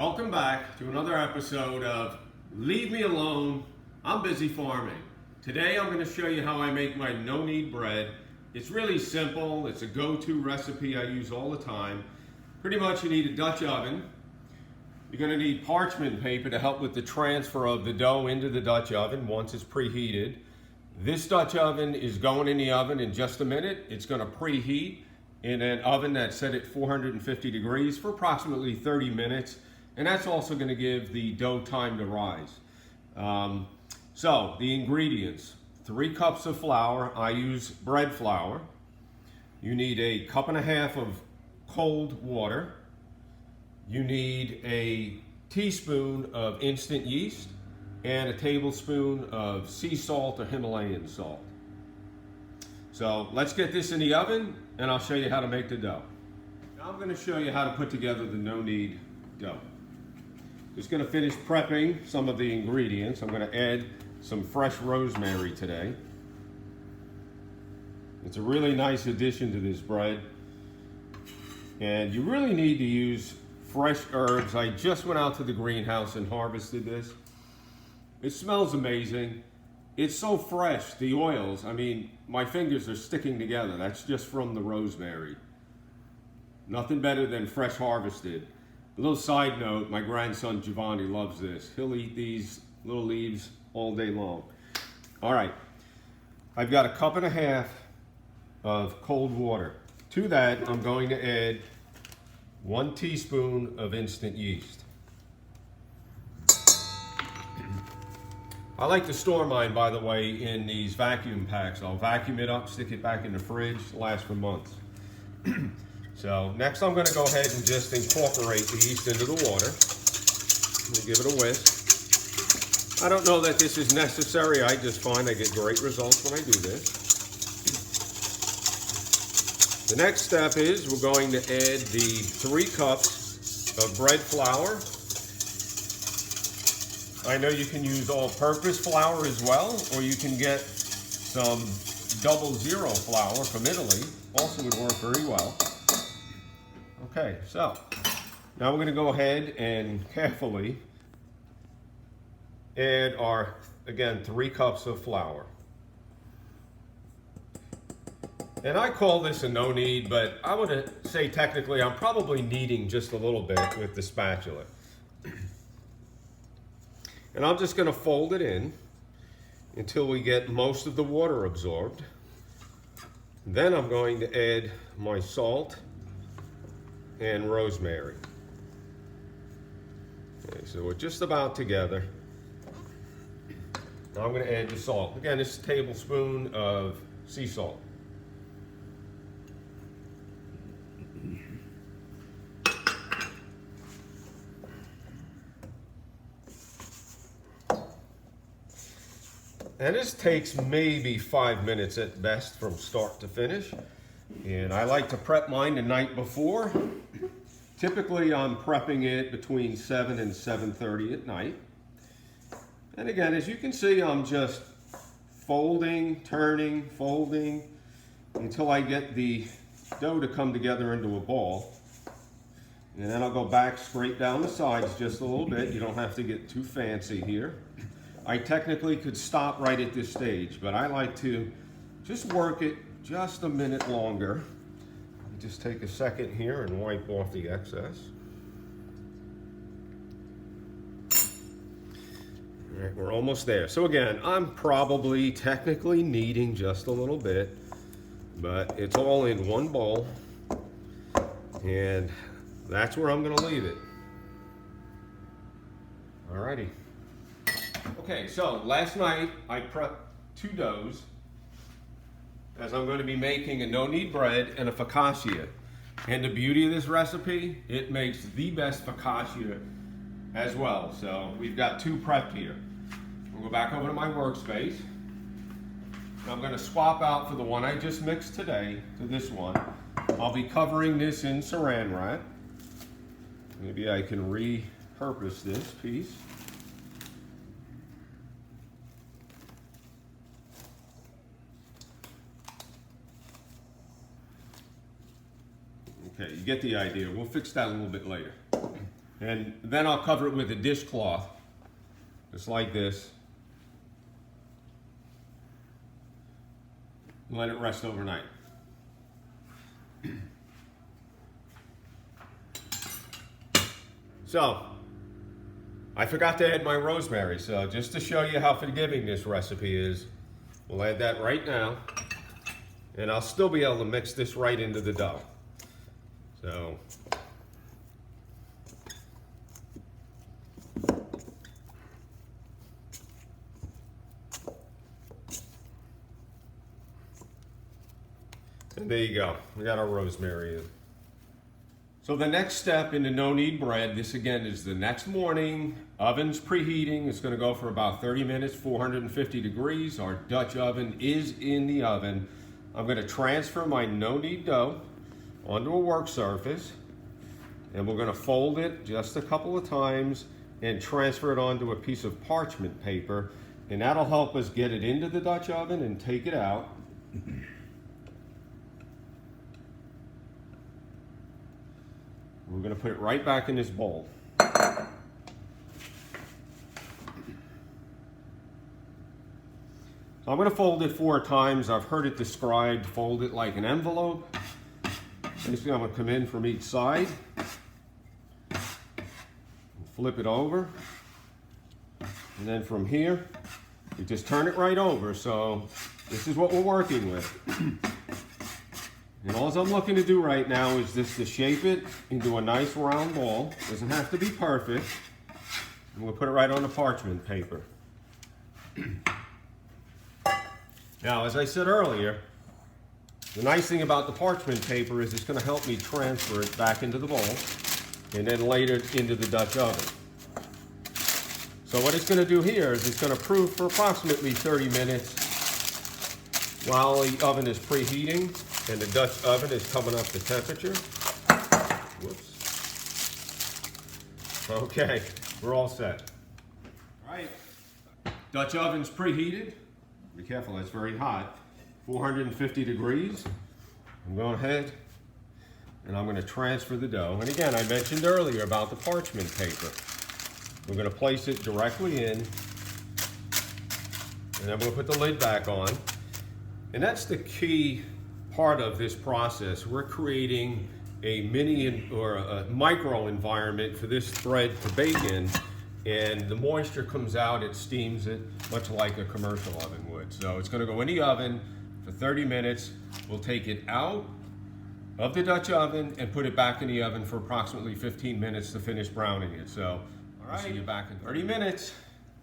Welcome back to another episode of Leave Me Alone, I'm Busy Farming. Today I'm going to show you how I make my no-knead bread. It's really simple. It's a go-to recipe I use all the time. Pretty much you need a Dutch oven. You're going to need parchment paper to help with the transfer of the dough into the Dutch oven once it's preheated. This Dutch oven is going in the oven in just a minute. It's going to preheat in an oven that's set at 450 degrees for approximately 30 minutes. And that's also going to give the dough time to rise. So the ingredients: 3 cups of flour. I use bread flour. You need a 1.5 cups of cold water. You need a teaspoon of instant yeast and a tablespoon of sea salt or Himalayan salt. So let's get this in the oven and I'll show you how to make the dough. Now I'm going to show you how to put together the no-knead dough. Just going to finish prepping some of the ingredients. I'm going to add some fresh rosemary today. It's a really nice addition to this bread. And you really need to use fresh herbs. I just went out to the greenhouse and harvested this. It smells amazing. It's so fresh, the oils. I mean, my fingers are sticking together. That's just from the rosemary. Nothing better than fresh harvested. A little side note, my grandson Giovanni loves this. He'll eat these little leaves all day long. All right, I've got a 1.5 cups of cold water. To that, I'm going to add 1 teaspoon of instant yeast. I like to store mine, by the way, in these vacuum packs. I'll vacuum it up, stick it back in the fridge, lasts for months. So next I'm going to go ahead and just incorporate the yeast into the water. Give it a whisk. I don't know that this is necessary. I just find I get great results when I do this. The next step is we're going to add the 3 cups of bread flour. I know you can use all-purpose flour as well, or you can get some 00 flour from Italy. Also would work very well. Okay, so now we're going to go ahead and carefully add our, again, 3 cups of flour. And I call this a no-knead, but I would say technically I'm probably kneading just a little bit with the spatula. And I'm just going to fold it in until we get most of the water absorbed. Then I'm going to add my salt and rosemary. Okay, so we're just about together. Now I'm going to add the salt. Again, this is a tablespoon of sea salt. And this takes maybe 5 minutes at best from start to finish. And I like to prep mine the night before. Typically I'm prepping it between 7 and 7:30 at night. And again, as you can see, I'm just folding, turning, folding until I get the dough to come together into a ball. And then I'll go back straight down the sides just a little bit. You don't have to get too fancy here. I technically could stop right at this stage, but I like to just work it just a minute longer. Just take a second here and wipe off the excess. All right, we're almost there. So again, I'm probably technically kneading just a little bit, but it's all in one bowl, and that's where I'm going to leave it. All righty. Okay, so last night I prepped 2 doughs, as I'm going to be making a no-knead bread and a focaccia. And the beauty of this recipe, it makes the best focaccia as well. So we've got 2 prepped here. We'll go back over to my workspace. I'm going to swap out for the one I just mixed today to this one. I'll be covering this in saran wrap. Maybe I can repurpose this piece. Okay, you get the idea. We'll fix that a little bit later. And then I'll cover it with a dishcloth, just like this. And let it rest overnight. So, I forgot to add my rosemary, so just to show you how forgiving this recipe is, we'll add that right now, and I'll still be able to mix this right into the dough. So, and there you go, we got our rosemary in. So the next step in the no-knead bread, this again is the next morning. Oven's preheating. It's going to go for about 30 minutes, 450 degrees. Our Dutch oven is in the oven. I'm going to transfer my no-knead dough onto a work surface, and we're going to fold it just a couple of times and transfer it onto a piece of parchment paper, and that'll help us get it into the Dutch oven and take it out. We're going to put it right back in this bowl. So I'm going to fold it 4 times. I've heard it described, fold it like an envelope. Basically, I'm going to come in from each side, flip it over, and then from here, you just turn it right over. So this is what we're working with. And all I'm looking to do right now is just to shape it into a nice round ball. Doesn't have to be perfect. And we'll put it right on the parchment paper. Now, as I said earlier, the nice thing about the parchment paper is it's going to help me transfer it back into the bowl and then later into the Dutch oven. So what it's going to do here is it's going to proof for approximately 30 minutes while the oven is preheating and the Dutch oven is coming up to temperature. Whoops. Okay, we're all set. All right, Dutch oven's preheated. Be careful, it's very hot. 450 degrees. I'm going ahead and I'm going to transfer the dough. And again, I mentioned earlier about the parchment paper. We're going to place it directly in, and then we'll put the lid back on. And that's the key part of this process. We're creating a mini or a micro environment for this bread to bake in, and the moisture comes out, it steams it, much like a commercial oven would. So it's going to go in the oven for 30 minutes. We'll take it out of the Dutch oven and put it back in the oven for approximately 15 minutes to finish browning it. So, all right, we'll see you back in 30 minutes.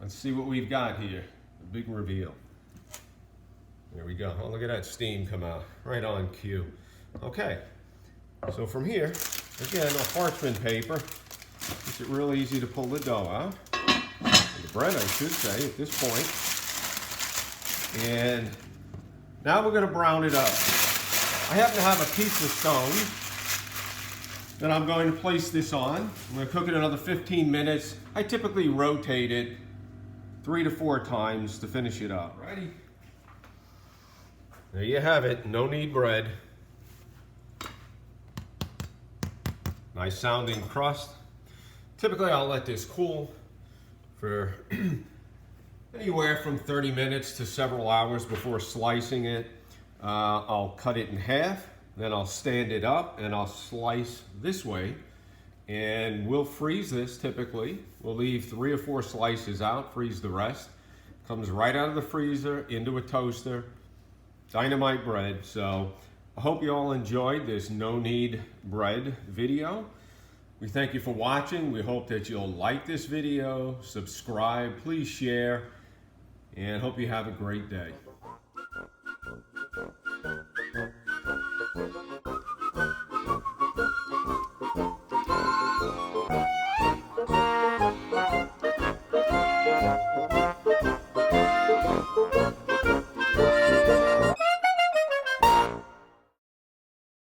Let's see what we've got here. The big reveal. There we go. Oh, look at that steam come out. Right on cue. Okay. So from here, again, a parchment paper. Makes it real easy to pull the dough out. The bread, I should say, at this point. And now we're going to brown it up. I happen to have a piece of stone that I'm going to place this on. I'm going to cook it another 15 minutes. I typically rotate it 3 to 4 times to finish it up. Ready? There you have it, no-knead bread. Nice sounding crust. Typically I'll let this cool for anywhere from 30 minutes to several hours before slicing it. I'll cut it in half, then I'll stand it up and I'll slice this way. And we'll freeze this typically. We'll leave 3 or 4 slices out, freeze the rest. Comes right out of the freezer into a toaster. Dynamite bread. So I hope you all enjoyed this no-knead bread video. We thank you for watching. We hope that you'll like this video, subscribe, please share, and hope you have a great day.